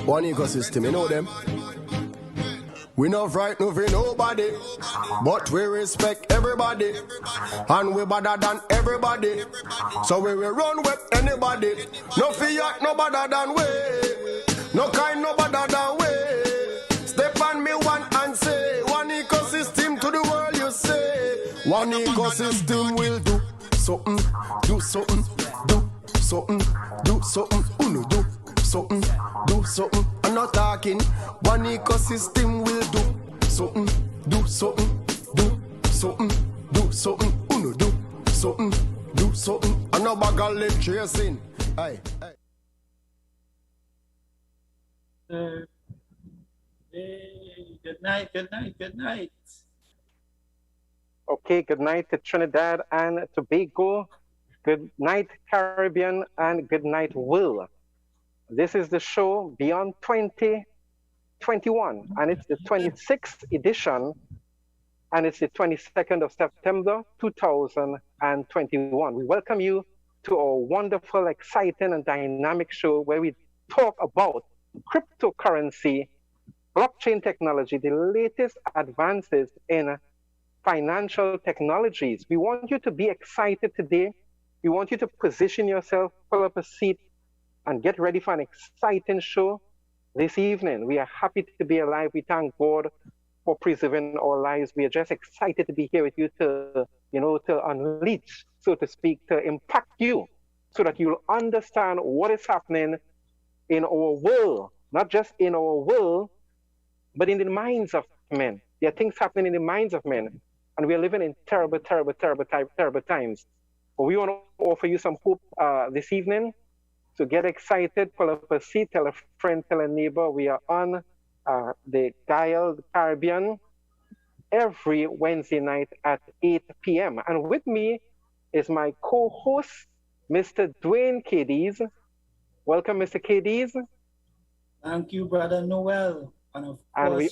One ecosystem, you know them. We not frightened for nobody, but we respect everybody, and we better than everybody. So we will run with anybody. No fear, no better than we. No kind, no better than we. Step on me one and say, one ecosystem to the world you say. One ecosystem will do something, do something, do something, do something, uno do something, do something. I'm not talking. One ecosystem will do something, do something, do something, do something, uno do something, do something. I'm not bagally chasing. Hey, hey. Hey, good night, good night, good night. Okay, good night to Trinidad and Tobago. Good night, Caribbean, and good night, Will. This is the show Beyond 2021, and it's the 26th edition, and it's the 22nd of September, 2021. We welcome you to our wonderful, exciting, and dynamic show where we talk about cryptocurrency, blockchain technology, the latest advances in financial technologies. We want you to be excited today. We want you to position yourself, pull up a seat, and get ready for an exciting show this evening. We are happy to be alive. We thank God for preserving our lives. We are just excited to be here with you to, to unleash, so to speak, to impact you so that you'll understand what is happening in our world, not just in our world, but in the minds of men. There are things happening in the minds of men, and we are living in terrible, terrible, terrible, terrible times. But we want to offer you some hope this evening. So get excited, pull up a seat, tell a friend, tell a neighbor. We are on the Dial Caribbean every Wednesday night at 8 p.m. And with me is my co-host, Mr. Derwayne Cadiz. Welcome, Mr. Cadiz. Thank you, Brother Noel. And we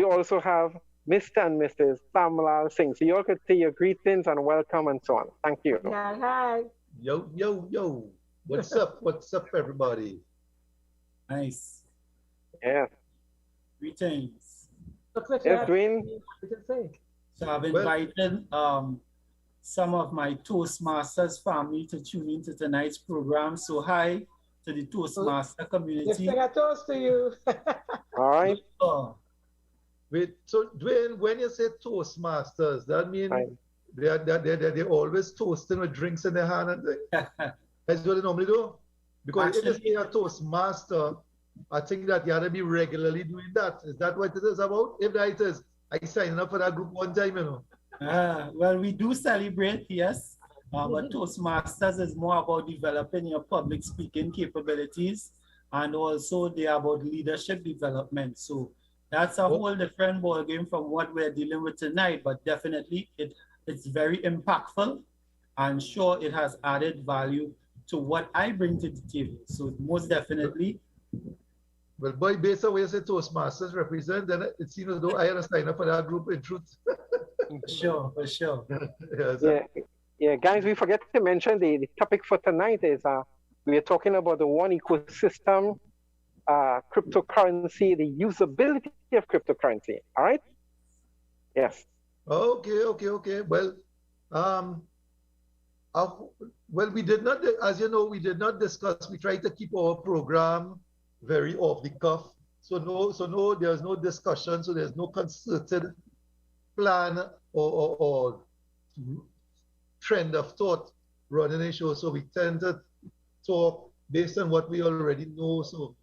also have Mr. and Mrs. Samlalsigh. So you all could say your greetings and welcome and so on. Thank you. Yeah, hi. Yo, yo, yo. What's up? What's up, everybody? Nice. Yeah. Greetings. Yes, Dwayne. So I've invited some of my Toastmasters family to tune into tonight's program. So hi to the Toastmaster community. Let's sing a toast to you. All right. Wait, so Dwayne, when you say Toastmasters, that means they're always toasting with drinks in their hand and things? That's what they normally do? Because if you say a Toastmaster, I think that you have to be regularly doing that. Is that what it is about? If that is, I signed up for that group one time, Well, we do celebrate, yes. But Toastmasters is more about developing your public speaking capabilities, and also they are about leadership development. So that's a whole different ball game from what we're dealing with tonight, but definitely it's very impactful, and sure it has added value to what I bring to the table. So most definitely. Well, boy, based on what you say Toastmasters represent, then it seems as though I had to sign up for that group in truth. Sure, for sure. Yeah, guys, we forget to mention the topic for tonight is we are talking about the one ecosystem, cryptocurrency, the usability of cryptocurrency. All right? Yes. Okay. Well, we did not, as you know, we did not discuss. We tried to keep our program very off the cuff. So no, there's no discussion. So there's no concerted plan or trend of thought running a show. So we tend to talk based on what we already know. So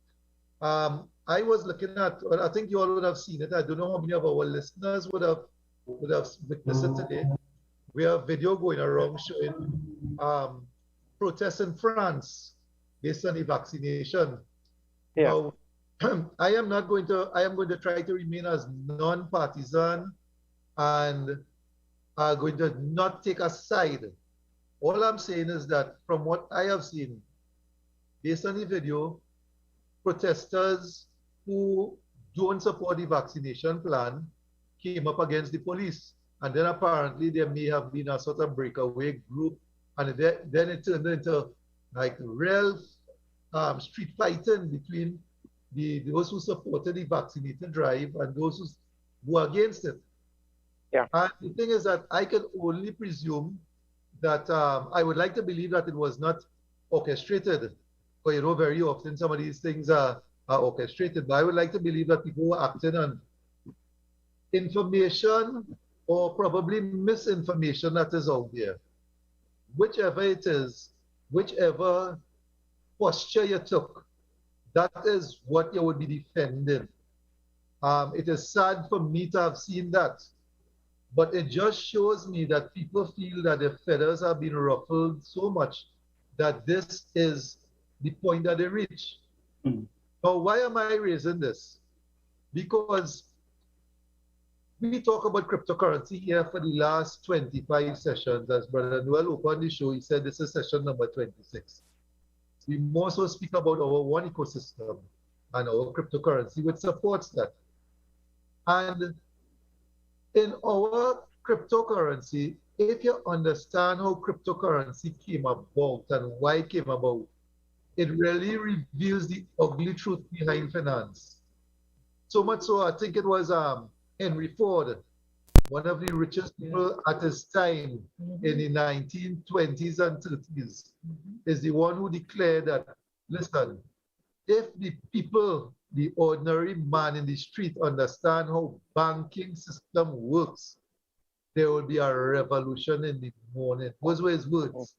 I was looking at, well, I think you all would have seen it. I don't know how many of our listeners would have witnessed it today. We have video going around showing protests in France based on the vaccination. Yeah. Now, I am going to try to remain as non-partisan and are going to not take a side. All I'm saying is that from what I have seen, based on the video, protesters who don't support the vaccination plan came up against the police. And then apparently there may have been a sort of breakaway group. And then it turned into like real street fighting between those who supported the vaccinated drive and those who were against it. Yeah. And the thing is that I can only presume that I would like to believe that it was not orchestrated. But you know, very often some of these things are orchestrated. But I would like to believe that people were acting on information or probably misinformation that is out there. Whichever it is, whichever posture you took, that is what you would be defending. It is sad for me to have seen that, but it just shows me that people feel that their feathers have been ruffled so much that this is the point that they reach. Now, why am I raising this? Because we talk about cryptocurrency here for the last 25 sessions. As Brother Noel opened the show, he said this is session number 26. We more so speak about our one ecosystem and our cryptocurrency, which supports that. And in our cryptocurrency, if you understand how cryptocurrency came about and why it came about, it really reveals the ugly truth behind finance. So much so, I think it was Henry Ford, one of the richest people at his time in the 1920s and 30s, is the one who declared that, listen, if the people, the ordinary man in the street understand how banking system works, there will be a revolution in the morning. Those were his words.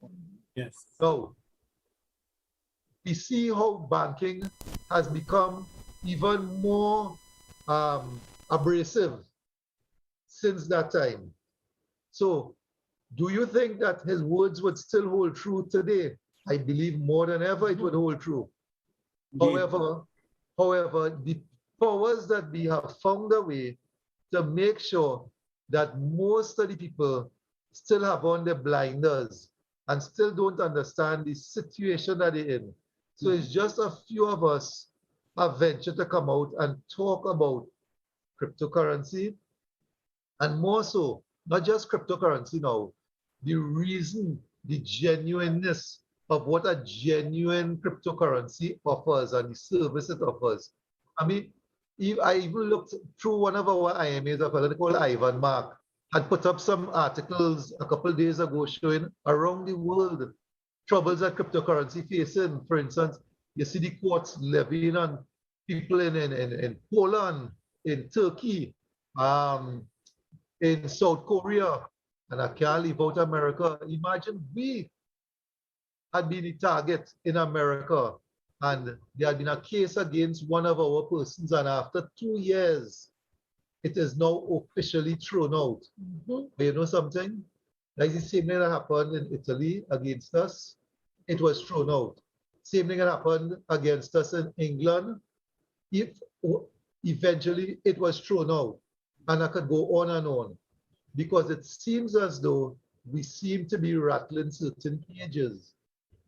Yes. So, we see how banking has become even more abrasive since that time. So, do you think that his words would still hold true today? I believe more than ever it would hold true. However, the powers that we have found a way to make sure that most of the people still have on their blinders and still don't understand the situation that they're in. So it's just a few of us have ventured to come out and talk about cryptocurrency, and more so, not just cryptocurrency now, the reason, the genuineness of what a genuine cryptocurrency offers and the service it offers. I mean, I even looked through one of our IMAs, a fellow called Ivan Mark, had put up some articles a couple of days ago showing around the world troubles that cryptocurrency facing. For instance, you see the courts levying on people in Poland, in Turkey, in South Korea, and I can't leave out America. Imagine we had been the target in America, and there had been a case against one of our persons, and after 2 years, it is now officially thrown out. But you know something? Like the same thing that happened in Italy against us, it was thrown out. Same thing that happened against us in England, eventually it was thrown out. And I could go on and on, because it seems as though we seem to be rattling certain cages.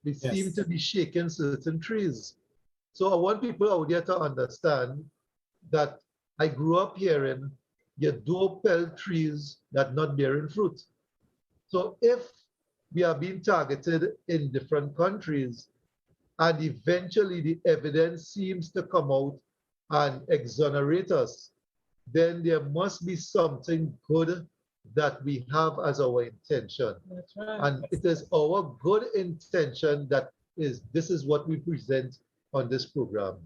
We seem to be shaking certain trees. So I want people out there to understand that I grew up hearing you don't fell trees that not bearing fruit. So if we are being targeted in different countries and eventually the evidence seems to come out and exonerate us, then there must be something good that we have as our intention. That's right. And it is our good intention that this is what we present on this program.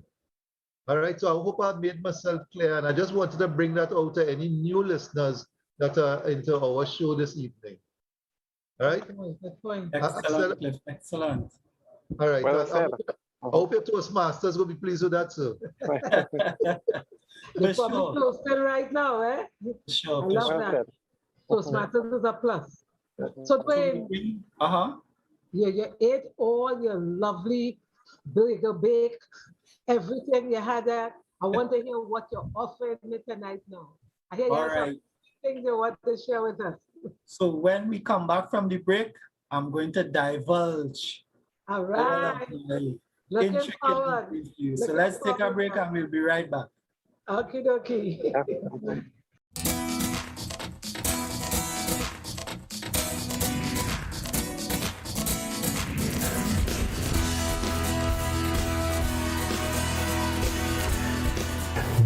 All right, so I hope I've made myself clear, and I just wanted to bring that out to any new listeners that are into our show this evening. All right? Good point. Excellent, Cliff. Excellent. All right. Well said. I hope your Toastmasters will be pleased with that, sir. You're For probably sure. posted right now, eh? Sure. I For love sure. that. Toastmasters is a plus. So Dwayne, you ate all your lovely burger bake, everything you had there. I want to hear what you're offering me tonight now. I hear you All have right. some things you want to share with us. So when we come back from the break, I'm going to divulge All all of right. my Looking intricate forward. details to you. So Looking let's take a forward. break and we'll be right back. Okie dokie.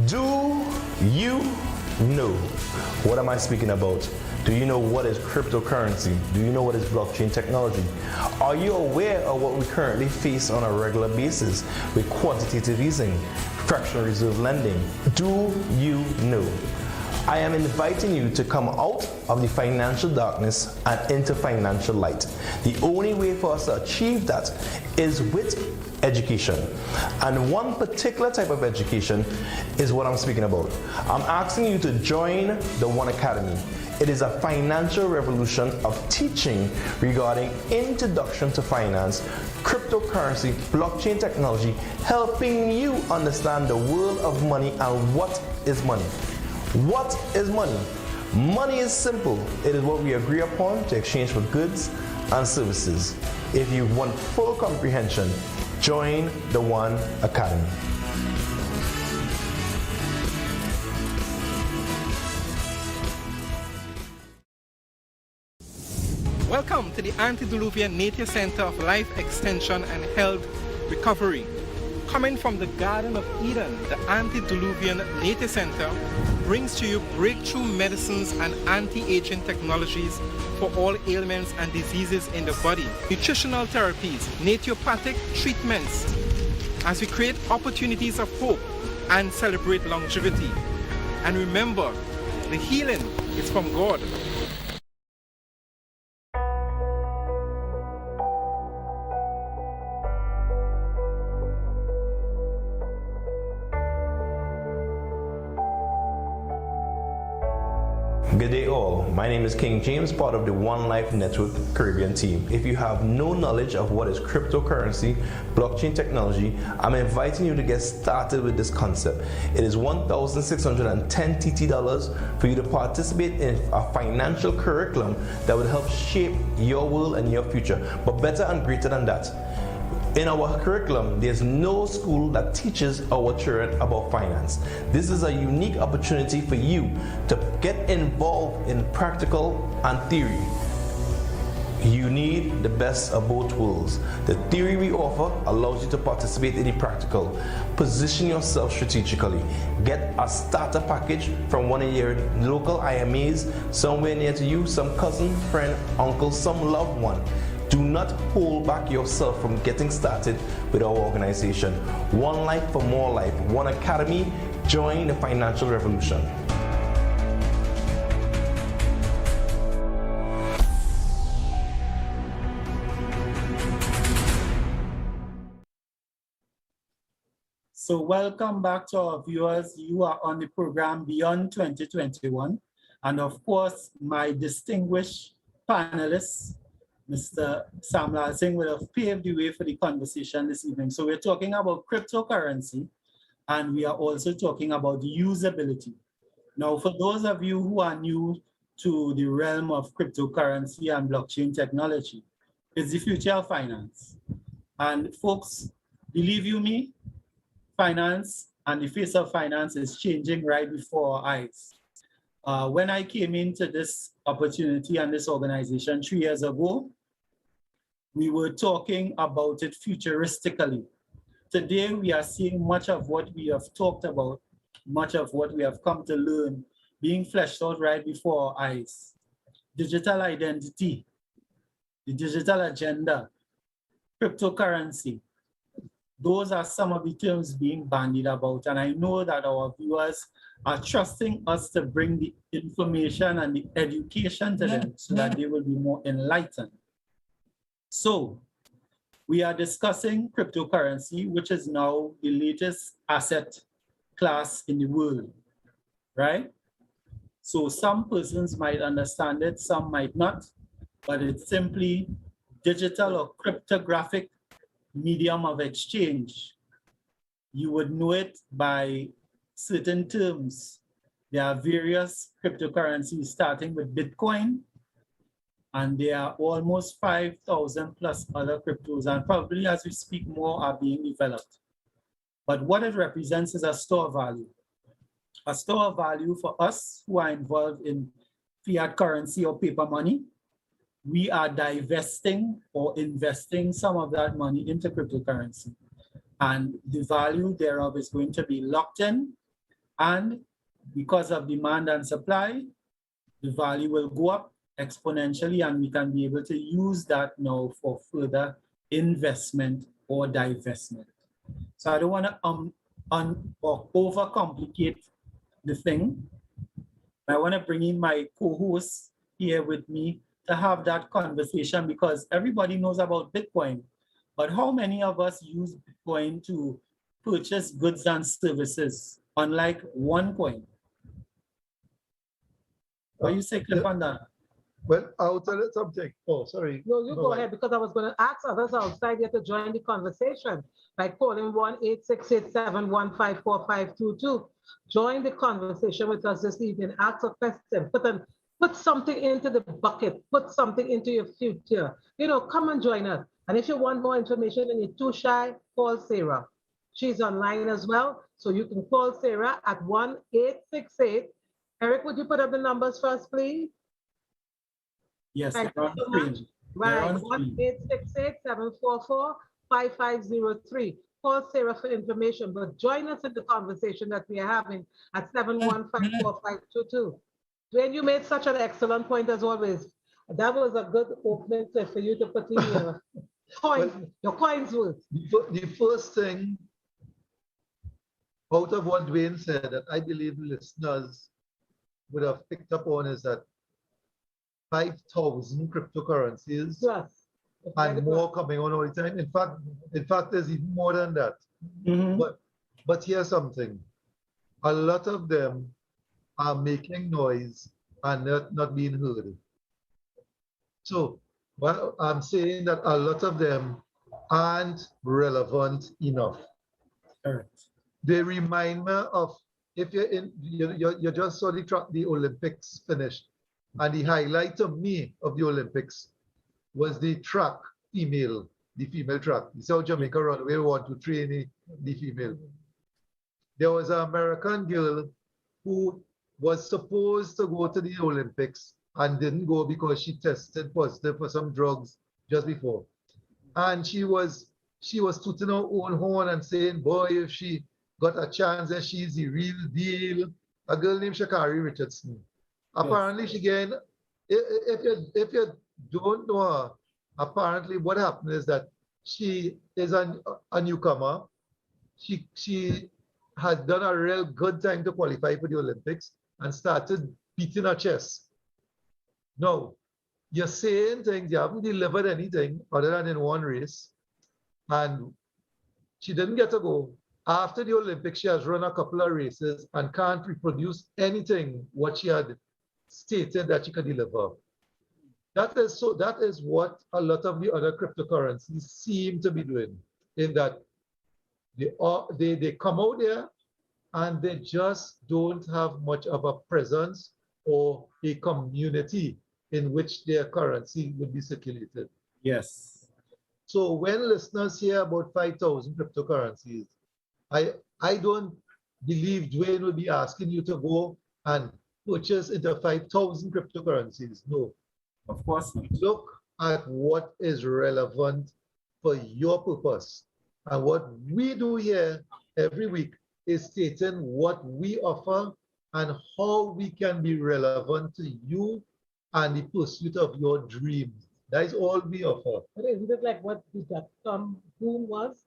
Do you know? What am I speaking about? Do you know what is cryptocurrency? Do you know what is blockchain technology? Are you aware of what we currently face on a regular basis with quantitative easing, fractional reserve lending? Do you know? I am inviting you to come out of the financial darkness and into financial light. The only way for us to achieve that is with education. And one particular type of education is what I'm speaking about. I'm asking you to join the One Academy. It is a financial revolution of teaching regarding introduction to finance, cryptocurrency, blockchain technology, helping you understand the world of money and what is money. What is money? Money is simple. It is what we agree upon to exchange for goods and services. If you want full comprehension, join the One Academy. Welcome to the Antediluvian Nature Center of Life Extension and Health Recovery. Coming from the Garden of Eden, the Antediluvian Nature Center brings to you breakthrough medicines and anti-aging technologies for all ailments and diseases in the body, nutritional therapies, naturopathic treatments, as we create opportunities of hope and celebrate longevity. And remember, the healing is from God. Good day all, my name is King James, part of the One Life Network Caribbean team. If you have no knowledge of what is cryptocurrency, blockchain technology, I'm inviting you to get started with this concept. It is $1,610 TT for you to participate in a financial curriculum that will help shape your world and your future, but better and greater than that. In our curriculum, there's no school that teaches our children about finance. This is a unique opportunity for you to get involved in practical and theory. You need the best of both worlds. The theory we offer allows you to participate in the practical. Position yourself strategically. Get a starter package from one of your local IMAs somewhere near to you, some cousin, friend, uncle, some loved one. Do not hold back yourself from getting started with our organization. One Life for More Life, One Academy. Join the financial revolution. So welcome back to our viewers. You are on the program Beyond 2021. And of course, my distinguished panelists, Mr. Samlalsigh will have paved the way for the conversation this evening. So we're talking about cryptocurrency, and we are also talking about usability. Now, for those of you who are new to the realm of cryptocurrency and blockchain technology, it's the future of finance. And folks, believe you me, finance and the face of finance is changing right before our eyes. When I came into this opportunity and this organization 3 years ago, we were talking about it futuristically. Today, we are seeing much of what we have talked about, much of what we have come to learn, being fleshed out right before our eyes. Digital identity, the digital agenda, cryptocurrency. Those are some of the terms being bandied about, and I know that our viewers are trusting us to bring the information and the education to them so that they will be more enlightened. So we are discussing cryptocurrency, which is now the latest asset class in the world, right? So some persons might understand it, some might not, but it's simply digital or cryptographic medium of exchange. You would know it by certain terms. There are various cryptocurrencies starting with Bitcoin, and there are almost 5,000 plus other cryptos, and probably as we speak more are being developed. But what it represents is a store of value. A store of value for us who are involved in fiat currency or paper money. We are divesting or investing some of that money into cryptocurrency. And the value thereof is going to be locked in And because of demand and supply, the value will go up exponentially, and we can be able to use that now for further investment or divestment. So I don't want to or overcomplicate the thing. I want to bring in my co-host here with me to have that conversation, because everybody knows about Bitcoin, but how many of us use Bitcoin to purchase goods and services, unlike OneCoin? What you say, Cliff, on that? Well, I'll tell you something. Oh, sorry. No, you go ahead, because I was going to ask others outside here to join the conversation by calling 1-866-715-4522. Join the conversation with us this evening. Ask a question. Put something into the bucket. Put something into your future. You know, come and join us. And if you want more information and you're too shy, call Sarah. She's online as well. So you can call Sarah at 1-868. Eric, would you put up the numbers first, please? Yes, Thank you so much. Right, 1-866-744-5503. Call Sarah for information, but join us in the conversation that we are having at 715-4522. Dwayne, you made such an excellent point as always. That was a good opening for you to put in your coins, your coins worth. The first thing out of what Dwayne said that I believe listeners would have picked up on is that 5,000 cryptocurrencies Yes. and more coming on all the time. In fact, there's even more than that. But here's something. A lot of them are making noise and not being heard. So, well, I'm saying that a lot of them aren't relevant enough. Correct. They remind me of, if you're in, you just saw the Olympics finished, and the highlight to me of the Olympics was the track female, the female track. You saw Jamaica Runway want to train the female. There was an American girl who was supposed to go to the Olympics and didn't go because she tested positive for some drugs just before. And she was tooting her own horn and saying, boy, if she got a chance and she's the real deal. A girl named Sha'Carri Richardson. Apparently, she again, if you don't know her, apparently what happened is that she is a newcomer. She had done a real good time to qualify for the Olympics and started beating her chest. Now, you're saying things, you haven't delivered anything other than in one race, and she didn't get to go. After the Olympics, she has run a couple of races and can't reproduce anything what she had stated that she could deliver. That is what a lot of the other cryptocurrencies seem to be doing, in that they come out there and they just don't have much of a presence or a community in which their currency would be circulated. Yes. So when listeners hear about 5,000 cryptocurrencies, I don't believe Dwayne will be asking you to go and purchase into 5,000 cryptocurrencies. No. Of course not. Look at what is relevant for your purpose. And what we do here every week is stating what we offer and how we can be relevant to you and the pursuit of your dreams. That is all we offer. But isn't it like what the dot-com boom was?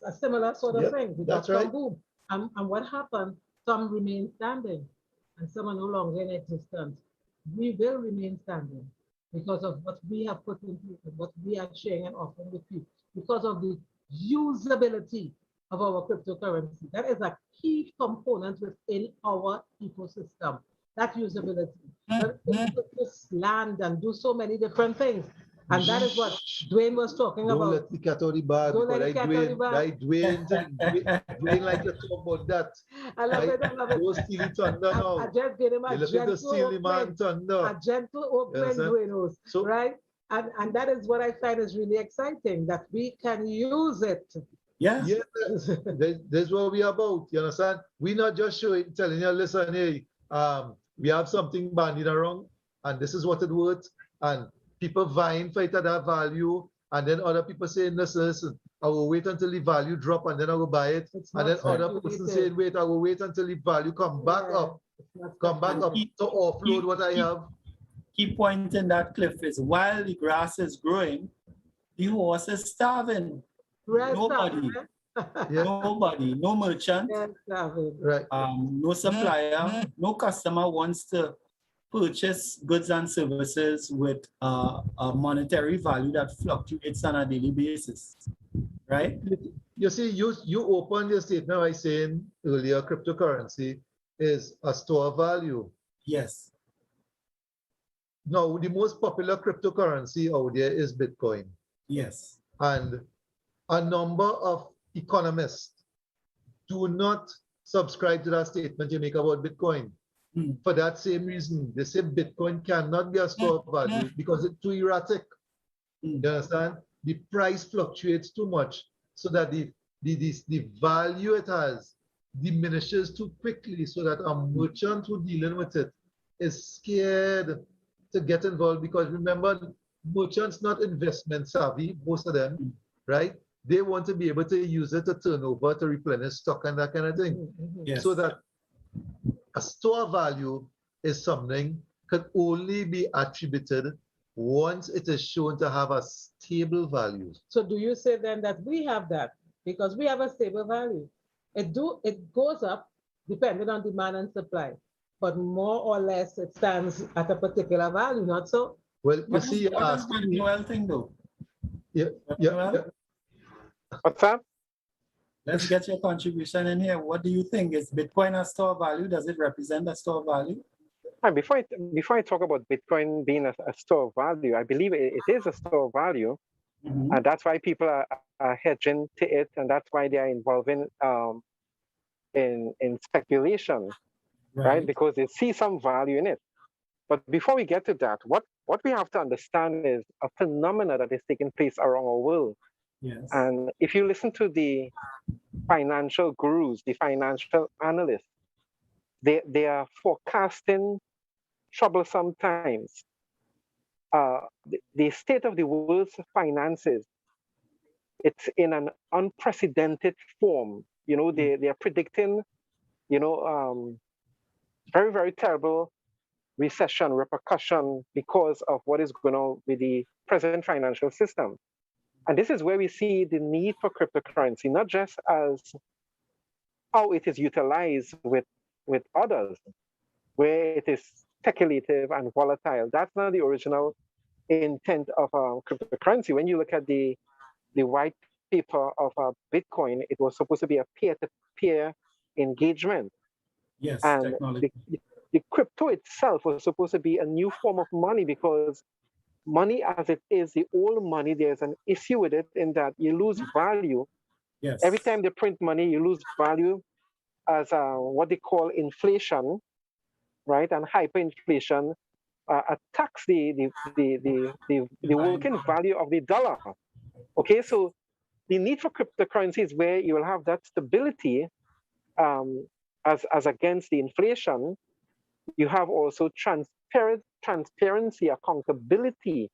A similar sort of thing. The that's dot-com right. boom. And what happened? Some remain standing and some are no longer in existence. We will remain standing because of what we have put into it, what we are sharing and offering with you, because of the usability of our cryptocurrency. That is a key component within our ecosystem, that usability. But able to land and do so many different things. And that is what Dwayne was talking Don't about. let the cat out of the bag. Don't let the cat out of the bag. Dwayne like to talk about that. I love it, I love it. Don't steal it thunder now. I just gave him a You're looking to steal the man thunder. a gentle opening, Dwayne, So, right? And that is what I find is really exciting, that we can use it. Yeah. yeah, that's what we are about. You understand? We're not just telling you, listen, hey, we have something banded around, and this is what it worth, and people vying for it at that value, and then other people saying, listen, I will wait until the value drop and then I will buy it. And then other person saying, wait, I will wait until the value come back up to offload what I have. Key point in that, Cliff, is while the grass is growing, the horse is starving. Nobody, nobody, no merchant, right. No supplier, no customer wants to purchase goods and services with a monetary value that fluctuates on a daily basis, right? You see, you opened your statement by saying earlier cryptocurrency is a store of value. Yes. Now, the most popular cryptocurrency out there is Bitcoin. Yes. And a number of economists do not subscribe to that statement you make about Bitcoin. For that same reason, they say Bitcoin cannot be a store of value because it's too erratic. You understand? The price fluctuates too much so that the value it has diminishes too quickly, so that a merchant who dealing with it is scared to get involved, because remember, merchants not investment savvy, most of them, right? They want to be able to use it to turn over, to replenish stock and that kind of thing. Yes. So that a store value is something can only be attributed once it is shown to have a stable value. So do you say then that we have that because we have a stable value? It goes up depending on demand and supply, but more or less it stands at a particular value, not so? Well, you see, what does Brother Noel think though? Yeah. What's that? Let's get your contribution in here. What do you think? Is Bitcoin a store of value? Does it represent a store of value? Before I talk about Bitcoin being a store of value, I believe it is a store of value. And that's why people are hedging to it, and that's why they are involving in speculation, right? Because they see some value in it. But before we get to that, what we have to understand is a phenomena that is taking place around our world. Yes. And if you listen to the financial gurus, the financial analysts, they are forecasting troublesome times. The state of the world's finances, it's in an unprecedented form. You know, they are predicting, very, very terrible recession repercussion because of what is going on with the present financial system. And this is where we see the need for cryptocurrency, not just as how it is utilized with others, where it is speculative and volatile. That's not the original intent of cryptocurrency. When you look at the white paper of Bitcoin, it was supposed to be a peer-to-peer engagement. Yes, and technology. The crypto itself was supposed to be a new form of money, because money as it is, the old money, there's an issue with it in that you lose value. Yes. Every time they print money, you lose value as what they call inflation, right? And hyperinflation attacks the working value of the dollar. Okay, so the need for cryptocurrency is where you will have that stability as against the inflation. You have also transparency, accountability.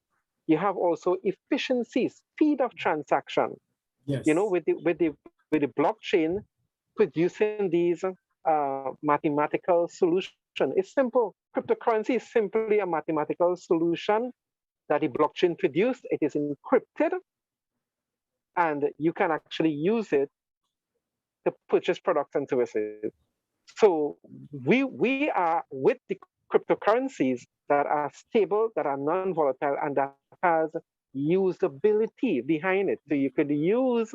You have also efficiency, speed of transaction. Yes. You know, with the blockchain producing these mathematical solution. It's simple. Cryptocurrency is simply a mathematical solution that the blockchain produced. It is encrypted, and you can actually use it to purchase products and services. So we are with the cryptocurrencies that are stable, that are non-volatile, and that has usability behind it. So you could use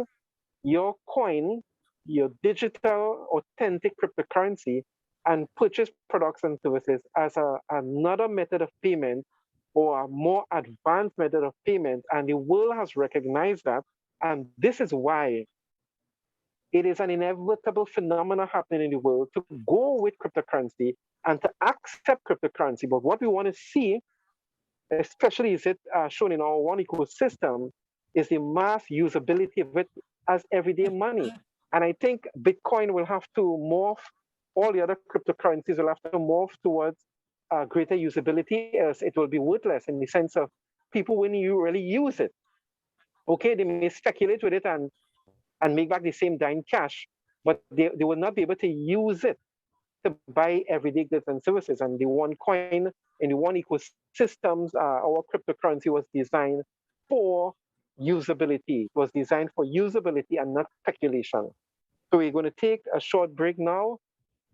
your coin, your digital authentic cryptocurrency, and purchase products and services as another method of payment, or a more advanced method of payment. And the world has recognized that. And this is why it is an inevitable phenomenon happening in the world to go with cryptocurrency and to accept cryptocurrency. But what we want to see, especially is it shown in our one ecosystem, is the mass usability of it as everyday money. And I think Bitcoin will have to morph, all the other cryptocurrencies will have to morph towards greater usability, else it will be worthless in the sense of people when you really use it. Okay, they may speculate with it and and make back the same dime cash, but they will not be able to use it to buy everyday goods and services. And the one coin in the one ecosystems, our cryptocurrency was designed for usability. It was designed for usability and not speculation. So we're going to take a short break now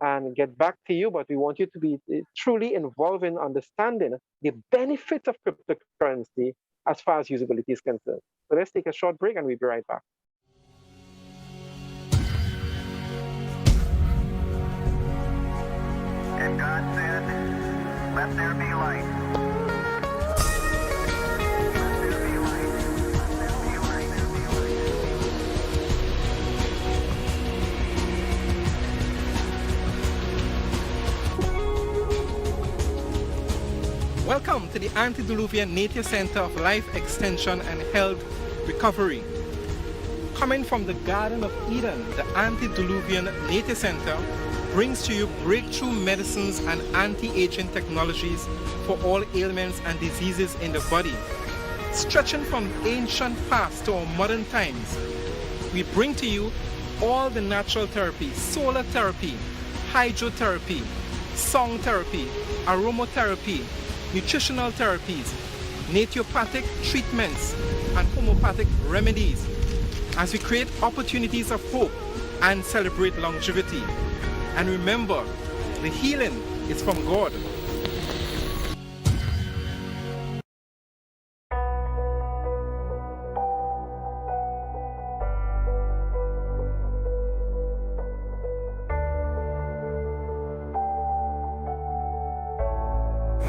and get back to you, but we want you to be truly involved in understanding the benefits of cryptocurrency as far as usability is concerned. So let's take a short break and we'll be right back. And God said, let there be light. Let there be light. Let there be light. Welcome to the Antediluvian Nature Center of Life Extension and Health Recovery. Coming from the Garden of Eden, the Antediluvian Nature Center brings to you breakthrough medicines and anti-aging technologies for all ailments and diseases in the body. Stretching from ancient past to our modern times, we bring to you all the natural therapies: solar therapy, hydrotherapy, song therapy, aromatherapy, nutritional therapies, naturopathic treatments, and homeopathic remedies, as we create opportunities of hope and celebrate longevity. And remember, the healing is from God.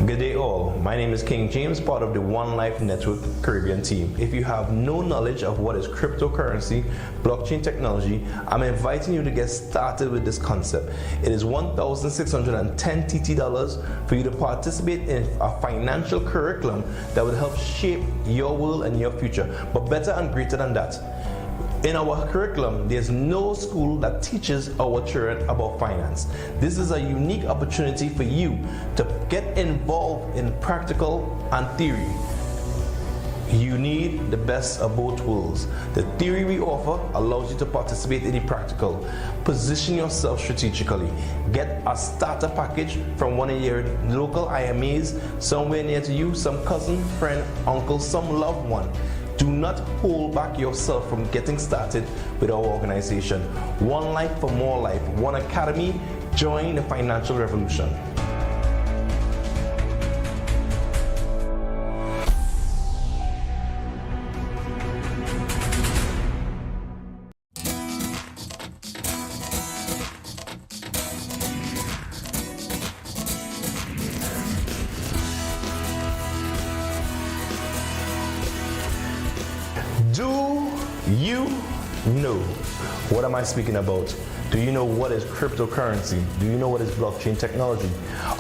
Good day all, my name is King James, part of the One Life Network Caribbean team. If you have no knowledge of what is cryptocurrency, blockchain technology, I'm inviting you to get started with this concept. It is $1,610 TT for you to participate in a financial curriculum that will help shape your world and your future. But better and greater than that, in our curriculum, there's no school that teaches our children about finance. This is a unique opportunity for you to get involved in practical and theory. You need the best of both worlds. The theory we offer allows you to participate in the practical. Position yourself strategically. Get a starter package from one of your local IMAs somewhere near to you, some cousin, friend, uncle, some loved one. Do not hold back yourself from getting started with our organization. One life for more life. One academy. Join the financial revolution. Do you know? What am I speaking about? Do you know what is cryptocurrency? Do you know what is blockchain technology?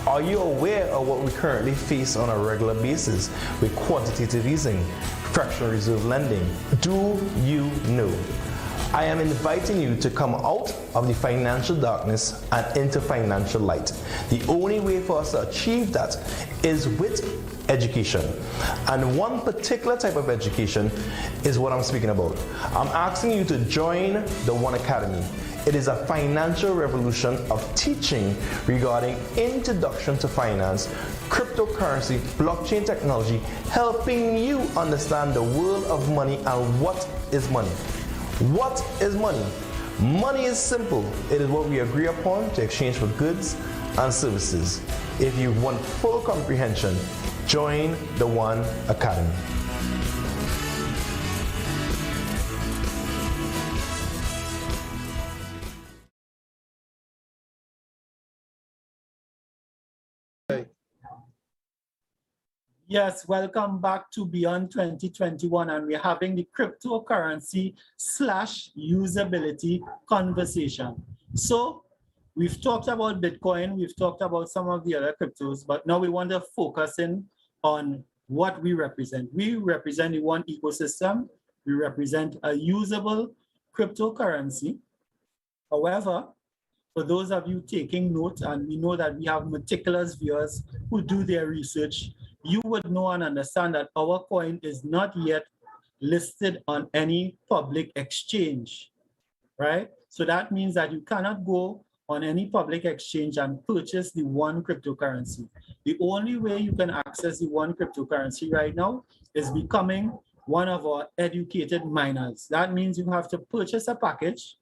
Are you aware of what we currently face on a regular basis with quantitative easing, fractional reserve lending? Do you know? I am inviting you to come out of the financial darkness and into financial light. The only way for us to achieve that is with education. And one particular type of education is what I'm speaking about. I'm asking you to join the One Academy. It is a financial revolution of teaching regarding introduction to finance, cryptocurrency, blockchain technology, helping you understand the world of money and what is money. What is money? Money is simple. It is what we agree upon to exchange for goods and services. If you want full comprehension, join the One Academy. Yes, welcome back to Beyond 2021, and we're having the cryptocurrency / usability conversation. So we've talked about Bitcoin, we've talked about some of the other cryptos, but now we want to focus in on what we represent. We represent the one ecosystem. We represent a usable cryptocurrency. However, for those of you taking note, and we know that we have meticulous viewers who do their research, you would know and understand that our coin is not yet listed on any public exchange. right? So that means that you cannot go on any public exchange and purchase the one cryptocurrency. The only way you can access the one cryptocurrency right now is becoming one of our educated miners. That means you have to purchase a package,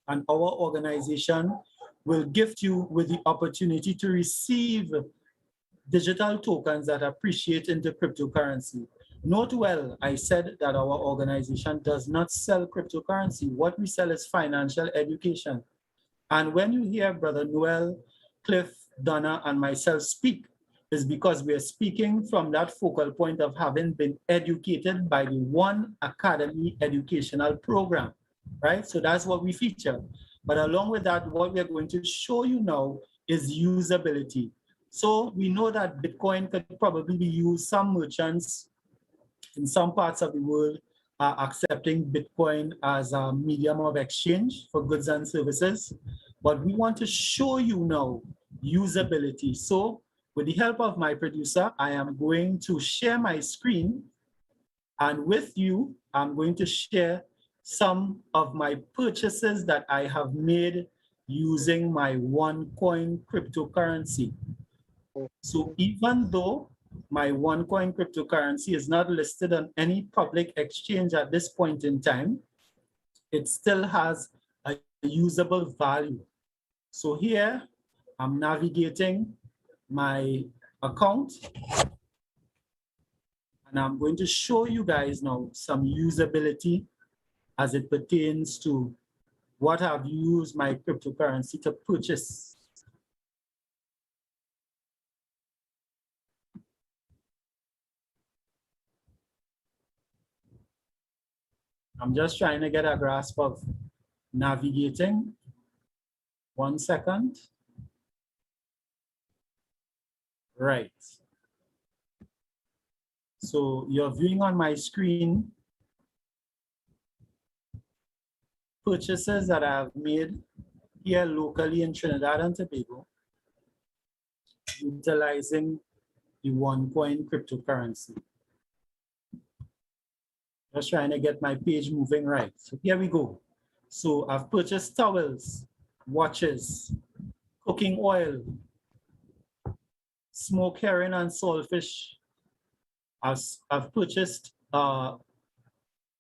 and our organization will gift you with the opportunity to receive digital tokens that appreciate into cryptocurrency. Note well, I said that our organization does not sell cryptocurrency. What we sell is financial education. And when you hear Brother Noel, Cliff, Donna, and myself speak, is because we are speaking from that focal point of having been educated by the One Academy educational program, right? So that's what we feature. But along with that, what we are going to show you now is usability. So we know that Bitcoin could probably be used. Some merchants in some parts of the world are accepting Bitcoin as a medium of exchange for goods and services. But we want to show you now usability. So with the help of my producer, I am going to share my screen. And with you, I'm going to share some of my purchases that I have made using my OneCoin cryptocurrency. So even though my OneCoin cryptocurrency is not listed on any public exchange at this point in time, it still has a usable value. So here, I'm navigating my account, and I'm going to show you guys now some usability as it pertains to what I've used my cryptocurrency to purchase. I'm just trying to get a grasp of navigating. 1 second. Right. So you're viewing on my screen purchases that I've made here locally in Trinidad and Tobago, utilizing the OneCoin cryptocurrency. Just trying to get my page moving right. So here we go. So I've purchased towels, watches, cooking oil, smoked herring and saltfish. I've purchased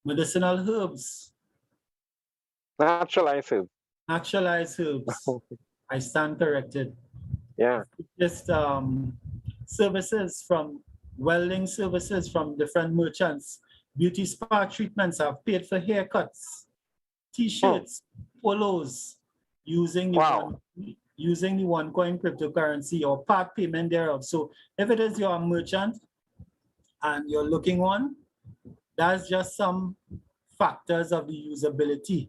medicinal herbs. Naturalized herbs. Naturalized herbs. I stand corrected. Yeah. Just services from welding services from different merchants, beauty spa treatments. I've paid for haircuts, t-shirts, polos, using the using the OneCoin cryptocurrency or part payment thereof. So if it is your merchant and you're looking on, that's just some factors of the usability.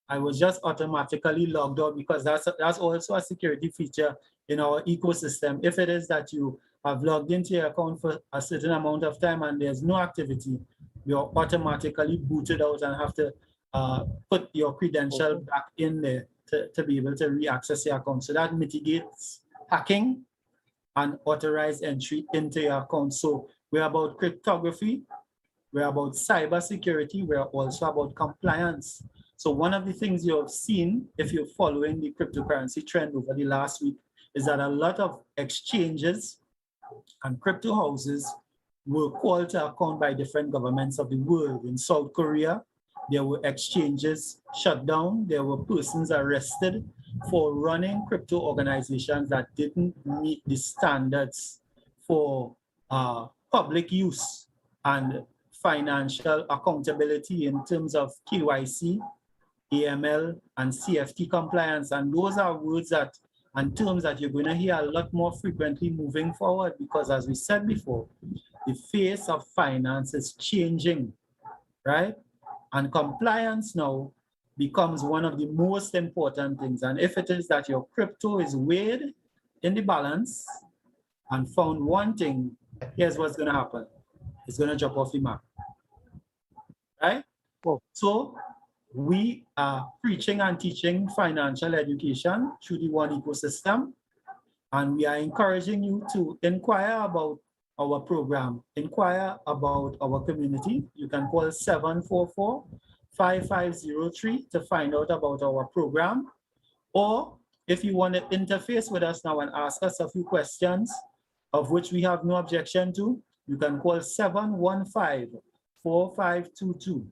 I was just automatically logged out because that's also a security feature in our ecosystem. If it is that you have logged into your account for a certain amount of time and there's no activity, you're automatically booted out and have to put your credential back in there to be able to re-access your account. So that mitigates hacking and authorized entry into your account. So we're about cryptography, we're about cyber security, we're also about compliance. So one of the things you have seen, if you're following the cryptocurrency trend over the last week, is that a lot of exchanges and crypto houses were called to account by different governments of the world. In South Korea, there were exchanges shut down. There were persons arrested for running crypto organizations that didn't meet the standards for public use and financial accountability in terms of KYC, AML, and CFT compliance. And those are words that and terms that you're going to hear a lot more frequently moving forward, because as we said before, the face of finance is changing, right? And compliance now becomes one of the most important things. And if it is that your crypto is weighed in the balance and found wanting, here's what's going to happen. It's going to drop off the map, right? Oh. So we are preaching and teaching financial education through the One ecosystem. And we are encouraging you to inquire about our program, inquire about our community. You can call 5503 to find out about our program. Or if you want to interface with us now and ask us a few questions, of which we have no objection to, you can call 715-4522.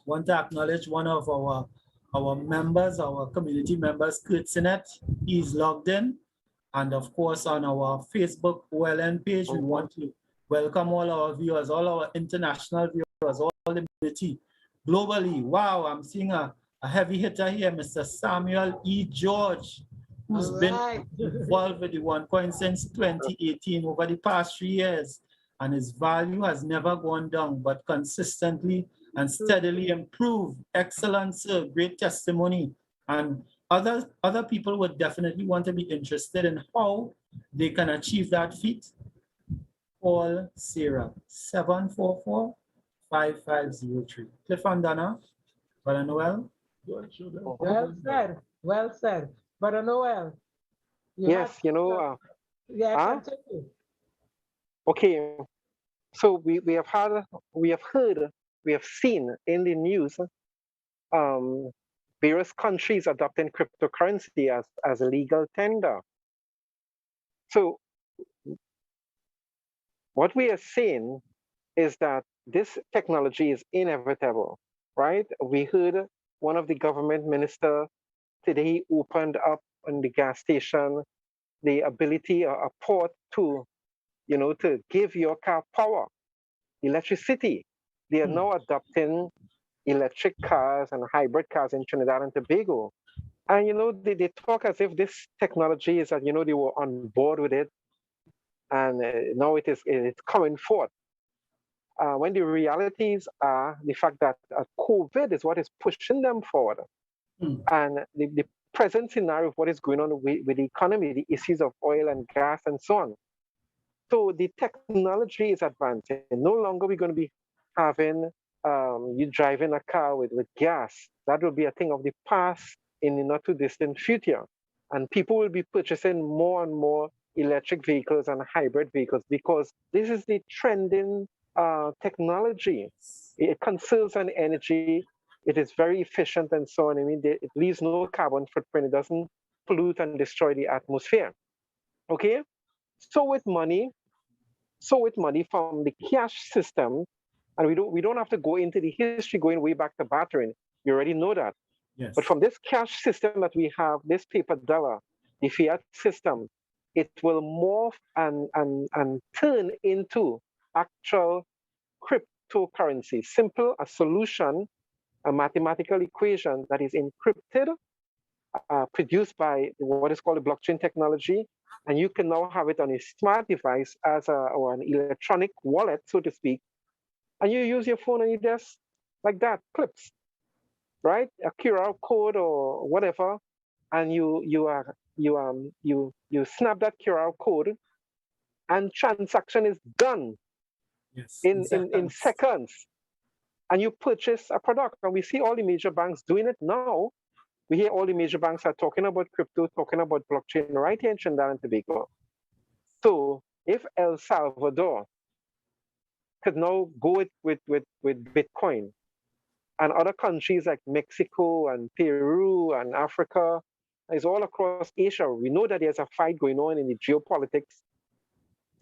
Want to acknowledge one of our members, our community members, Kurt Sinnett. He's logged in. And of course, on our Facebook OLN page, we want to welcome all our viewers, all our international viewers, all the community globally. Wow, I'm seeing a heavy hitter here, Mr. Samuel E. George, who's been involved with the OneCoin since 2018, over the past 3 years. And his value has never gone down, but consistently and steadily improved. Excellent, sir, great testimony. And other people would definitely want to be interested in how they can achieve that feat. Call Sarah, 744-5503. Cliff and Donna, Brother Noel. Well said, well said. Brother Noel. Yes, you know. Continue. Okay, so we have heard, we have seen in the news various countries adopting cryptocurrency as a legal tender. So what we are saying is that this technology is inevitable, right? We heard one of the government minister today opened up on the gas station the ability, a port to, to give your car power, electricity. They are now adopting electric cars and hybrid cars in Trinidad and Tobago. And, they talk as if this technology is that, they were on board with it. And now it's coming forth. When the realities are the fact that COVID is what is pushing them forward. And the present scenario of what is going on with the economy, the issues of oil and gas and so on. So the technology is advancing. No longer we're going to be having you driving a car with gas. That will be a thing of the past in the not too distant future. And people will be purchasing more and more electric vehicles and hybrid vehicles because this is the trending technology. It conserves an energy. It is very efficient and so on. I mean, it leaves no carbon footprint. It doesn't pollute and destroy the atmosphere. Okay? So with money from the cash system, and we don't have to go into the history going way back to bartering. You already know that. Yes. But from this cash system that we have, this paper dollar, the fiat system, it will morph and turn into actual cryptocurrency. Simple, a solution, a mathematical equation that is encrypted, produced by what is called the blockchain technology, and you can now have it on a smart device or an electronic wallet, so to speak, and you use your phone on your desk like that, clips, right? A QR code or whatever, and you snap that QR code, and transaction is done. Yes, in seconds. And you purchase a product. And we see all the major banks doing it now. We hear all the major banks are talking about crypto, talking about blockchain right here in Trinidad and Tobago. So if El Salvador could now go with Bitcoin, and other countries like Mexico and Peru and Africa, is all across Asia, we know that there's a fight going on in the geopolitics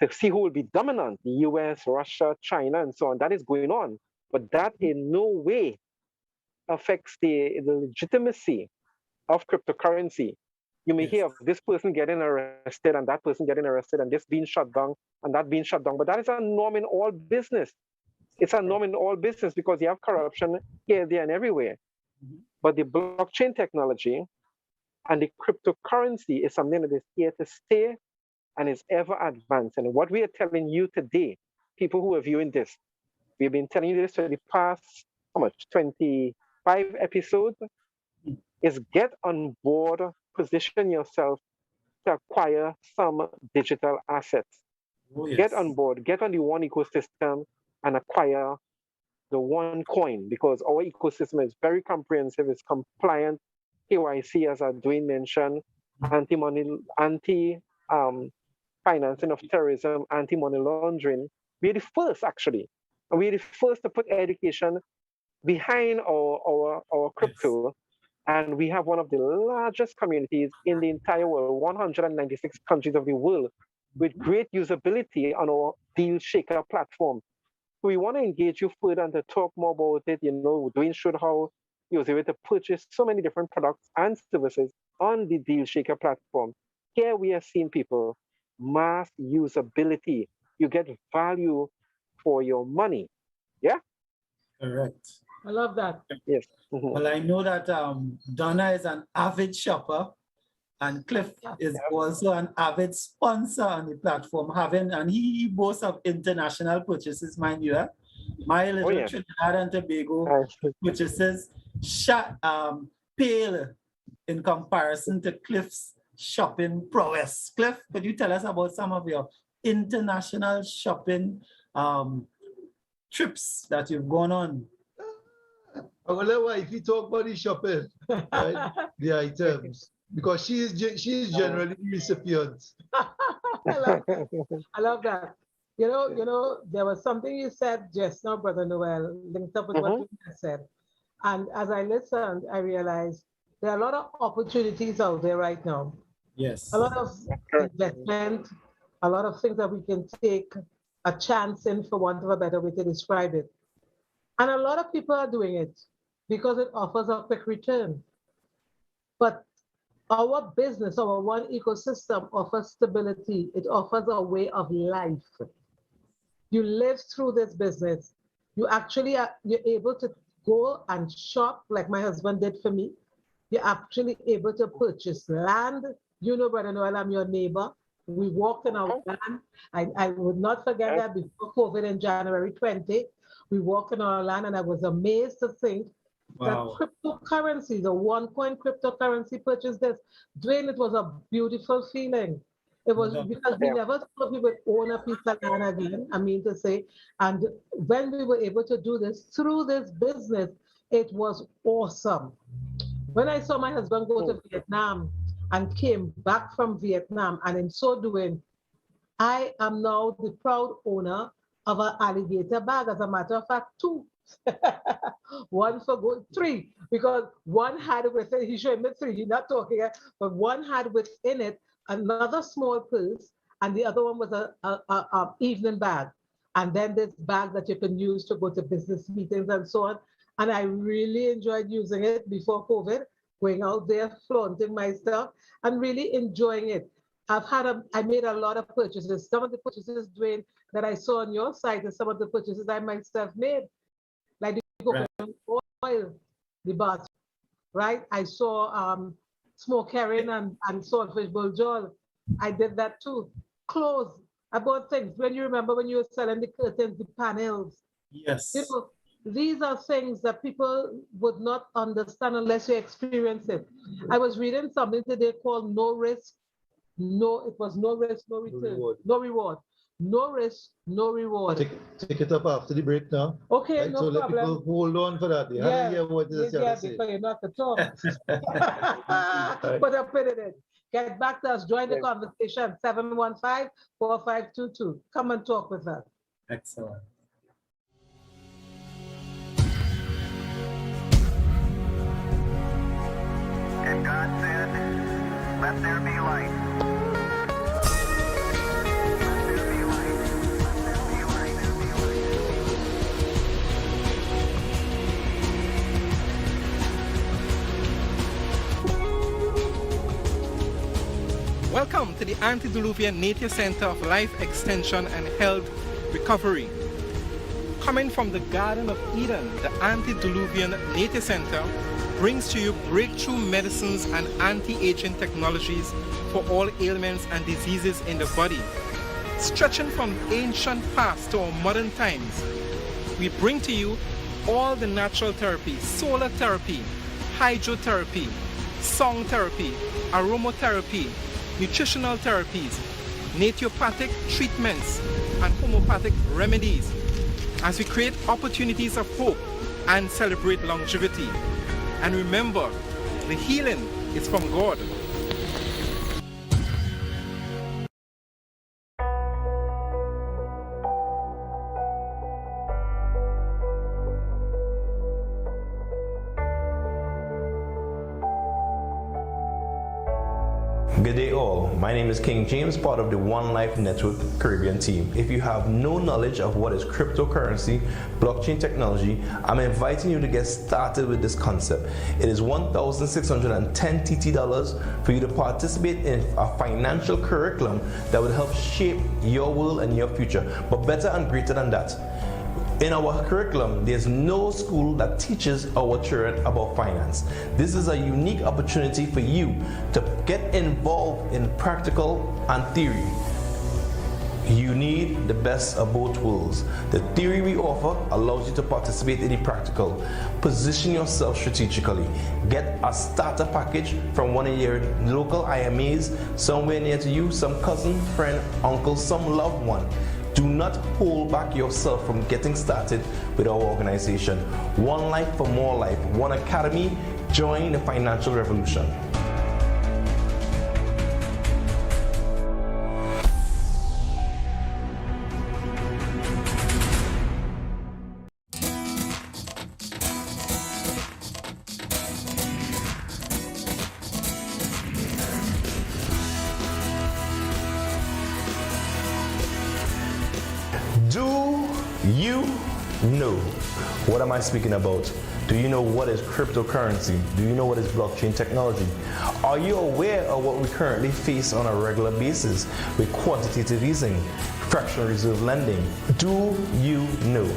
to see who will be dominant, the US, Russia, China, and so on. That is going on. But that in no way affects the legitimacy of cryptocurrency. You may hear of this person getting arrested and that person getting arrested and this being shut down and that being shut down. But that is a norm in all business. It's a norm in all business because you have corruption here, there, and everywhere. But the blockchain technology and the cryptocurrency is something that is here to stay and is ever advancing. And what we are telling you today, people who are viewing this, we've been telling you this for the past, 25 episodes, is get on board, position yourself to acquire some digital assets. Oh, yes. Get on board, get on the one ecosystem and acquire the one coin, because our ecosystem is very comprehensive, it's compliant, KYC, as Dwayne mentioned, financing of terrorism, anti-money laundering. We're the first, actually. And we're the first to put education behind our crypto, and we have one of the largest communities in the entire world, 196 countries of the world, with great usability on our Deal Shaker platform. We want to engage you further and to talk more about it. Dwayne showed how he was able to purchase so many different products and services on the Deal Shaker platform. Here we are seeing people, mass usability. You get value for your money. Yeah? Correct. I love that. Yes. Well, I know that Donna is an avid shopper, and Cliff is also an avid sponsor on the platform, and he boasts of international purchases, mind you. My little Trinidad and Tobago purchases pale in comparison to Cliff's shopping prowess. Cliff, could you tell us about some of your international shopping trips that you've gone on? I will let wifey talk about the shopping, right? The items, because she is generally the recipient. I love that. There was something you said just now, Brother Noel, linked up with what you said. And as I listened, I realized there are a lot of opportunities out there right now. Yes. A lot of investment, a lot of things that we can take a chance in, for want of a better way to describe it. And a lot of people are doing it because it offers a quick return. But our business, our one ecosystem offers stability. It offers a way of life. You live through this business. You're able to go and shop like my husband did for me. You're actually able to purchase land. Brother Noel, I'm your neighbor. We walked in our land. I would not forget that before COVID in January 20, we walked in our land, and I was amazed to think that cryptocurrency, the OneCoin cryptocurrency purchase this. Dwayne, it was a beautiful feeling. It was because we never thought we would own a piece of land again, I mean to say. And when we were able to do this through this business, it was awesome. When I saw my husband go to Vietnam and came back from Vietnam, and in so doing, I am now the proud owner of an alligator bag. As a matter of fact, 2. One for good, 3, because one had within, he showed me 3, he's not talking yet, but one had within it another small purse, and the other one was a evening bag. And then this bag that you can use to go to business meetings and so on. And I really enjoyed using it before COVID, going out there, flaunting my stuff, and really enjoying it. I made a lot of purchases. Some of the purchases, Dwayne, that I saw on your site, and some of the purchases I myself made, like the coconut oil, the bath, right? I saw smoke herring and saltfish buljol. I did that too. Clothes. I bought things. When you remember when you were selling the curtains, the panels. Yes. These are things that people would not understand unless you experience it. I was reading something today called no risk, no return, no reward. No risk, no reward. Take it up after the break now. Okay, right? no so problem. Let people hold on for that. Yeah, hear what this because you're not to talk. Put up with it. Get back to us. Join the conversation. 715-4522. Come and talk with us. Excellent. And God said, let there be light. Welcome to the Antediluvian Nature Center of Life Extension and Health Recovery. Coming from the Garden of Eden, the Antediluvian Nature Center brings to you breakthrough medicines and anti-aging technologies for all ailments and diseases in the body. Stretching from ancient past to our modern times, we bring to you all the natural therapies, solar therapy, hydrotherapy, song therapy, aromatherapy, nutritional therapies, naturopathic treatments, and homeopathic remedies as we create opportunities of hope and celebrate longevity. And remember, the healing is from God. Good day all, my name is King James, part of the One Life Network Caribbean team. If you have no knowledge of what is cryptocurrency, blockchain technology, I'm inviting you to get started with this concept. It is $1,610 TT for you to participate in a financial curriculum that will help shape your world and your future, but better and greater than that. In our curriculum, there's no school that teaches our children about finance. This is a unique opportunity for you to get involved in practical and theory. You need the best of both worlds. The theory we offer allows you to participate in the practical. Position yourself strategically. Get a starter package from one of your local IMAs somewhere near to you, some cousin, friend, uncle, some loved one. Do not hold back yourself from getting started with our organization. One life for more life. One academy. Join the financial revolution. Do you know? What am I speaking about? Do you know what is cryptocurrency? Do you know what is blockchain technology? Are you aware of what we currently face on a regular basis with quantitative easing, fractional reserve lending? Do you know?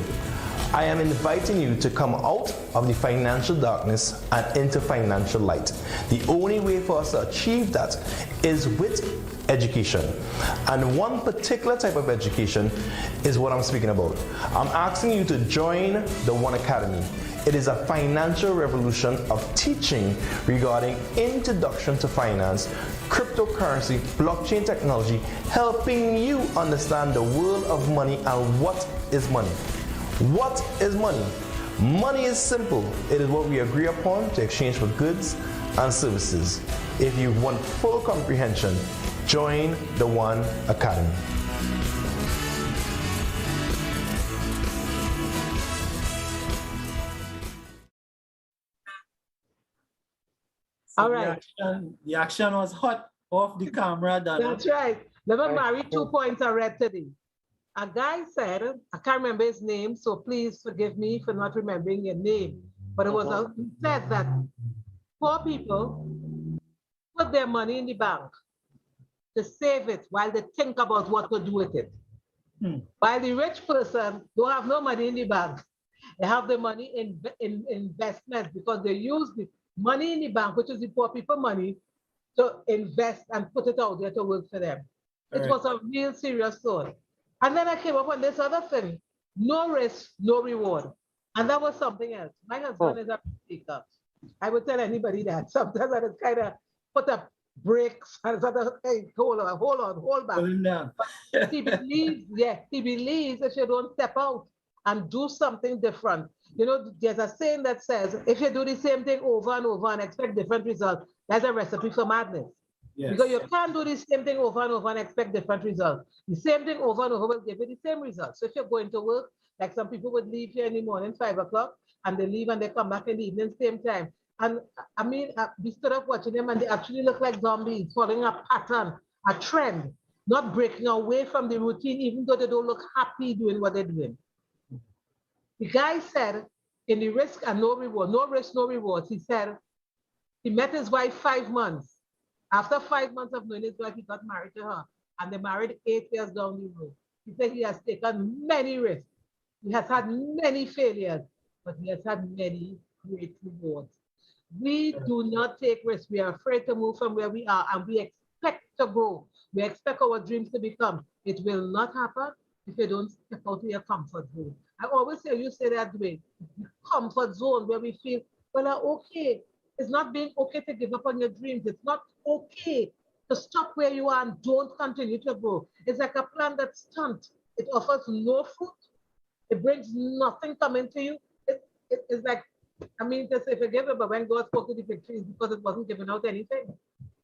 I am inviting you to come out of the financial darkness and into financial light. The only way for us to achieve that is with education. And one particular type of education is what I'm speaking about. I'm asking you to join the One Academy. It is a financial revolution of teaching regarding introduction to finance, cryptocurrency, blockchain technology, helping you understand the world of money and what is money. What is money? Money is simple. It is what we agree upon to exchange for goods and services. If you want full comprehension, join the One Academy. All right. The action was hot off the camera, Donna. That's right. Never marry 2 points are read today. A guy said, I can't remember his name, so please forgive me for not remembering your name. But it was he said that poor people put their money in the bank to save it while they think about what to do with it. While the rich person don't have no money in the bank. They have the money in investments because they use the money in the bank, which is the poor people money, to invest and put it out there to work for them. It was a real serious thought. And then I came up on this other thing, no risk, no reward. And that was something else. My husband is a speaker. I would tell anybody that. Sometimes I just kind of put up brakes and sort of, hey, hold back. But he believes, he believes if you don't step out and do something different. You know, there's a saying that says, if you do the same thing over and over and expect different results, that's a recipe for madness. Yes. Because you can't do the same thing over and over and expect different results. The same thing over and over will give you the same results. So if you're going to work, like some people would leave here in the morning, 5 o'clock, and they leave and they come back in the evening, same time. And I mean, we stood up watching them and they actually look like zombies, following a pattern, a trend, not breaking away from the routine, even though they don't look happy doing what they're doing. The guy said, in the risk and no reward, no risk, no rewards, he said, he met his wife 5 months. After 5 months of knowing his wife, he got married to her. And they married 8 years down the road. He said he has taken many risks. He has had many failures, but he has had many great rewards. We do not take risks. We are afraid to move from where we are, and we expect to grow. We expect our dreams to become. It will not happen if you don't step out of your comfort zone. I always say, you say that way, comfort zone where we feel, well, okay. It's not being okay to give up on your dreams. It's not okay to stop where you are and don't continue to grow. It's like a plant that's stunted. It offers no fruit. It brings nothing coming to you. It's like, I mean, to say forgive it, but when God spoke to the fig tree, because it wasn't giving out anything.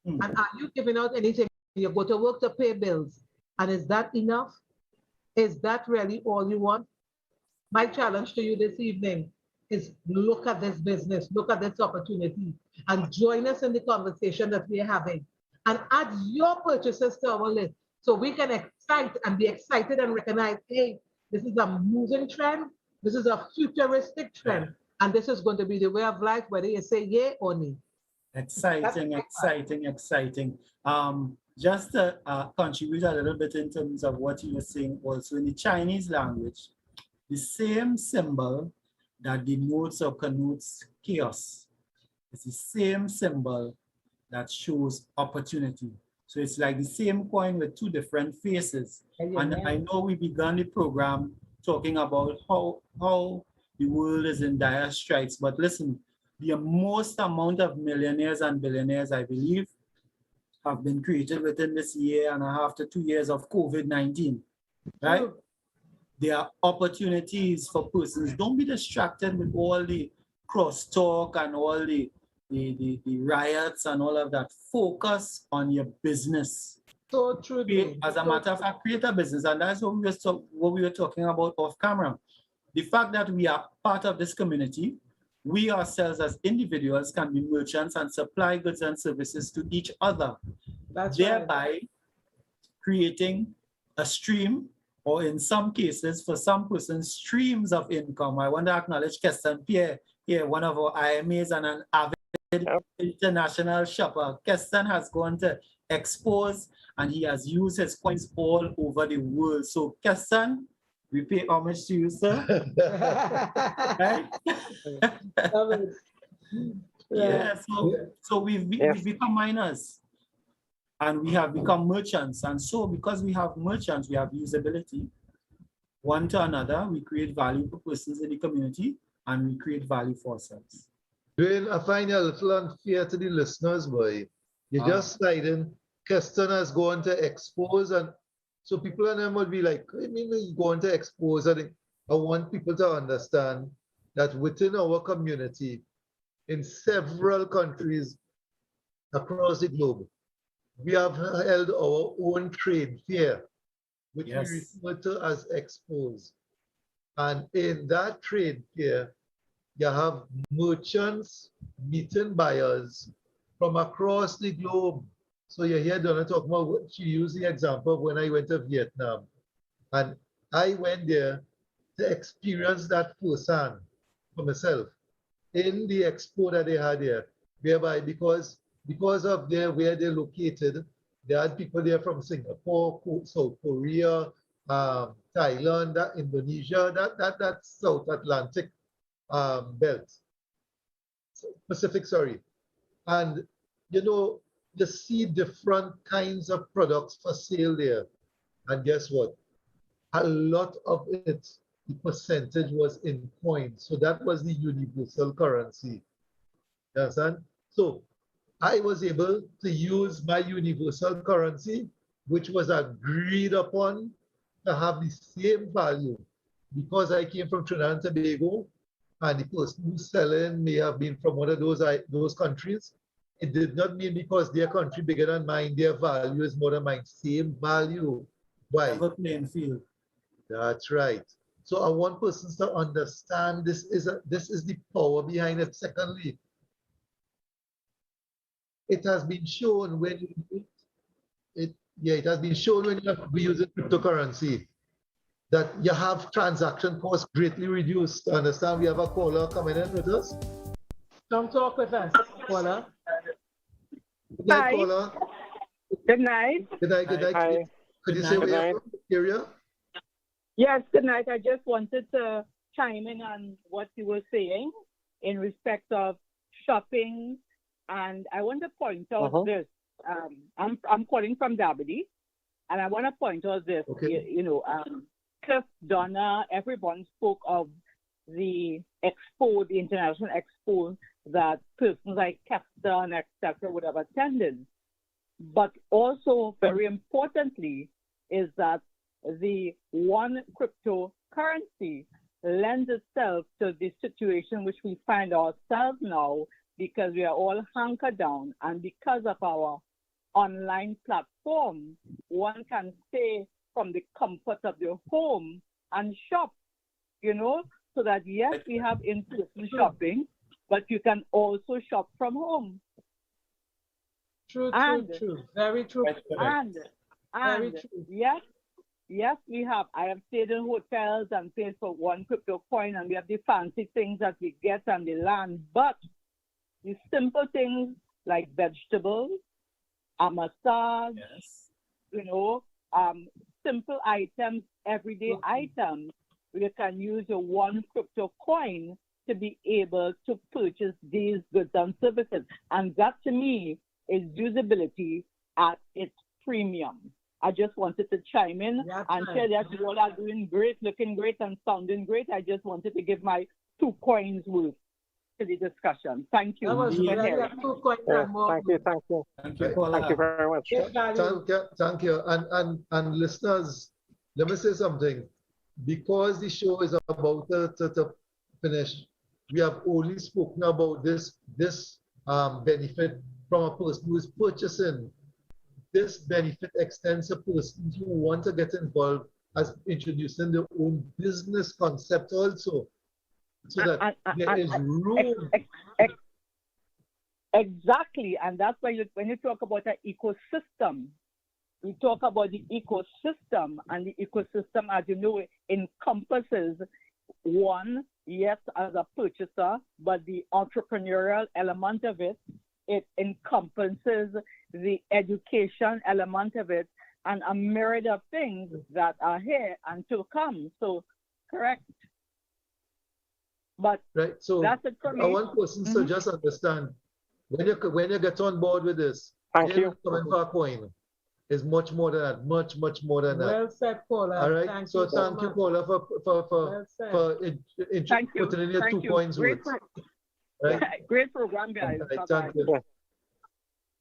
And are you giving out anything? You go to work to pay bills. And is that enough? Is that really all you want? My challenge to you this evening is look at this business, look at this opportunity, and join us in the conversation that we are having. and add your purchases to our list so we can excite and be excited and recognize, hey, this is a moving trend, this is a futuristic trend, and this is going to be the way of life, whether you say yay or nay. Exciting, exciting, exciting. Just to contribute a little bit in terms of what you were saying also in the Chinese language, the same symbol that denotes or connotes chaos is the same symbol that shows opportunity. So it's like the same coin with two different faces. And I know we began the program talking about how the world is in dire straits, but listen, the most amount of millionaires and billionaires, I believe, have been created within this year and a half to 2 years of COVID-19, right? There are opportunities for persons. Don't be distracted with all the crosstalk and all the riots and all of that. Focus on your business. So true. As a matter of fact, create a business. And that's what we were talking about off camera. The fact that we are part of this community, we ourselves as individuals can be merchants and supply goods and services to each other, thereby creating a stream, or in some cases, for some persons, streams of income. I want to acknowledge Keston Pierre here, one of our IMAs and an avid international shopper. Keston has gone to expos and he has used his coins all over the world. So Keston, we pay homage to you, sir. Right? Yeah, so we've become miners and we have become merchants. And so because we have merchants, we have usability. One to another, we create value for persons in the community and we create value for ourselves. Dwayne, I find you a little unfair to the listeners, boy. You just sliding. Keston has gone to expose, and so people and them would be like, I mean, he's going to expose. I want people to understand that within our community, in several countries across the globe, we have held our own trade fair, which we refer to as expos. And in that trade fair, you have merchants meeting buyers from across the globe. So you hear Donna talk about what she used the example of when I went to Vietnam. And I went there to experience that firsthand for myself in the expo that they had there, whereby because of where they're located, they had people there from Singapore, South Korea, Thailand, Indonesia, that South Atlantic belt, Pacific, sorry. And you know, you see different kinds of products for sale there. And guess what? A lot of it, the percentage was in coins. So that was the universal currency. You understand? So I was able to use my universal currency, which was agreed upon to have the same value. Because I came from Trinidad and Tobago, and the person who's selling may have been from one of those countries. It did not mean because their country bigger than mine, their value is more than mine. Same value. Why? Level playing field. That's right. So I want persons to understand this is the power behind it. Secondly, it has been shown when it has been shown when we use a cryptocurrency that you have transaction costs greatly reduced. Understand? We have a caller coming in with us. Come talk with us, caller. Good night, caller. Good night. Good night. Good night. Hi. Could you say where you're from, area? Yes, good night. I just wanted to chime in on what you were saying in respect of shopping, and I want to point out this. I'm calling from Derby, and I want to point out this. Okay. Cliff, Donna, everyone spoke of the expo, the international expo that persons like Keston, etc., would have attended. But also, very importantly, is that the one cryptocurrency lends itself to the situation which we find ourselves now, because we are all hunkered down, and because of our online platform, one can stay from the comfort of their home and shop, so that yes, we have in-person shopping, but you can also shop from home. True, And- true. Very true. That's And true. yes, we have. I have stayed in hotels and paid for one crypto coin, and we have the fancy things that we get on the land. But the simple things like vegetables, a massage, Yes. simple items, everyday items, you can use your one crypto coin to be able to purchase these goods and services. And that to me is usability at its premium. I just wanted to chime in and share that you all are doing great, looking great, and sounding great. I just wanted to give my 2 coins worth to the discussion. Thank you. That was Ian really Harris. a 2 coins and more. Thank you. Thank you, Thank you very much. Great value. Thank you. And listeners, let me say something. Because the show is about to finish, we have only spoken about this benefit from a person who is purchasing. This benefit extends to persons who want to get involved as introducing their own business concept also. So that there is room. Exactly, and that's why when you talk about an ecosystem, we talk about the ecosystem, and the ecosystem, as you know, encompasses one, yes, as a purchaser, but the entrepreneurial element of it. It encompasses the education element of it, and a myriad of things that are here and to come. So, correct. But Right. So that's it for me. I want persons to just understand when you get on board with this, Thank you. coming for a coin is much more than that, much more than that. Well said, Paula. All right. Thank So you thank you, much. Paula, for Well said. Thank you. putting in your Thank 2 you. coins Great, worth. Right. great program, guys. All right, Bye-bye. thank you.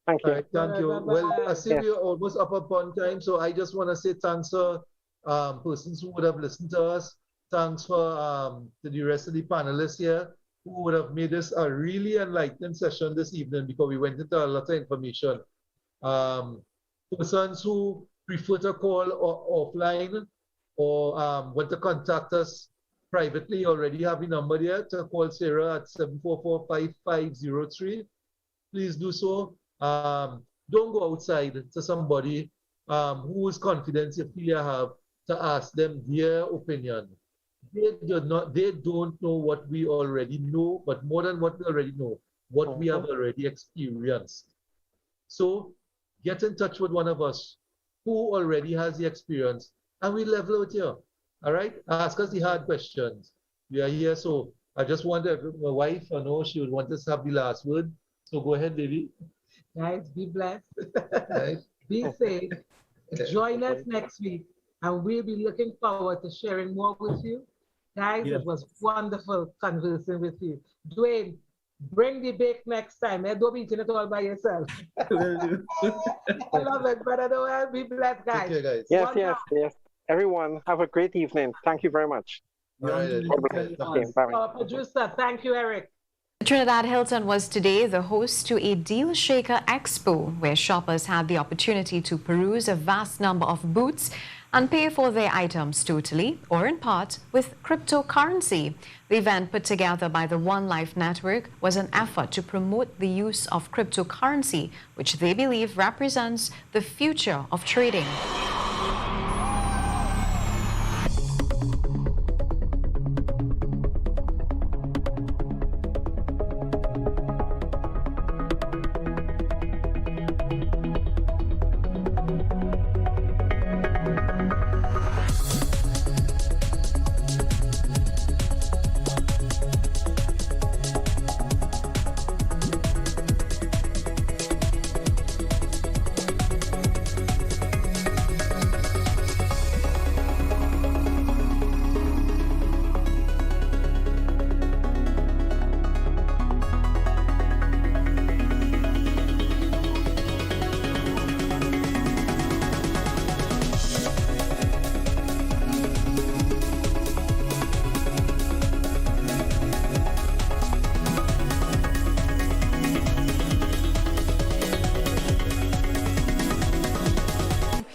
Thank All you. right, thank you. Well, I see Yes. we're almost up upon time, so I just want to say thanks for persons who would have listened to us. Thanks for to the rest of the panelists here who would have made this a really enlightening session this evening because we went into a lot of information. Persons who prefer to call offline or want to contact us privately already have the number there to call Sarah at 744-5503. Please do so. Don't go outside to somebody whose confidence you feel you have to ask them their opinion. They don't know what we already know, but more than what we already know, what we have already experienced. So get in touch with one of us who already has the experience, and we level with you. All right? Ask us the hard questions. We are here, so I just want my wife, I know she would want us to have the last word. So go ahead, baby. Guys, be blessed. Right. Be safe. Join us next week, and we'll be looking forward to sharing more with you. Guys, Yeah. it was wonderful conversing with you. Dwayne, bring the bake next time. Don't be eating it all by yourself. Will do. I love it, Brother Noel. Be blessed, guys. Take care, guys. Yes, One yes, yes. Everyone, have a great evening. Thank you very much. All right, Okay, bye. Our producer, thank you, Eric. Trinidad Hilton was today the host to a Deal Shaker Expo, where shoppers had the opportunity to peruse a vast number of booths and pay for their items totally or in part with cryptocurrency. The event, put together by the One Life Network, was an effort to promote the use of cryptocurrency, which they believe represents the future of trading.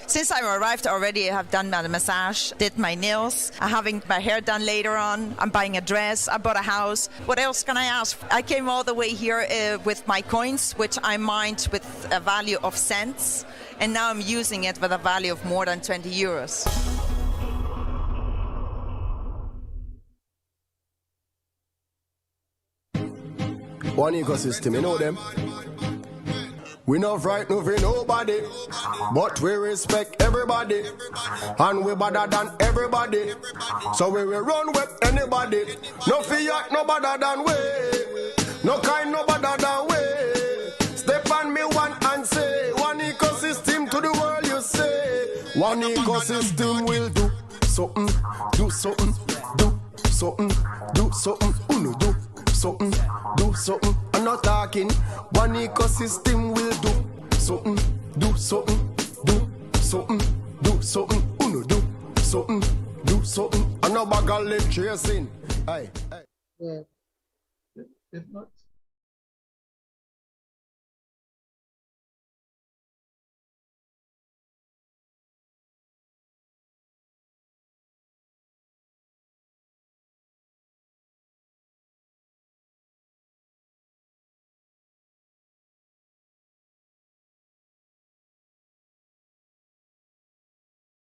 Since I arrived already, I have done my massage, did my nails, I'm having my hair done later on, I'm buying a dress, I bought a house. What else can I ask? I came all the way here with my coins, which I mined with a value of cents, and now I'm using it with a value of more than 20 euros. One ecosystem, you know them. We not frightened for nobody, but we respect everybody, and we better than everybody. So we will run with anybody. No fear, no better than we. No kind, no better than we. Step on me one and say, one ecosystem to the world you say. One ecosystem will do something, do something, do something, do something, uno do something, do something. I'm not talking. One ecosystem will do something, do something, do something, do something, uno do something, do something. I'm not bag of lip chasing. Aye, aye. Yeah. If not,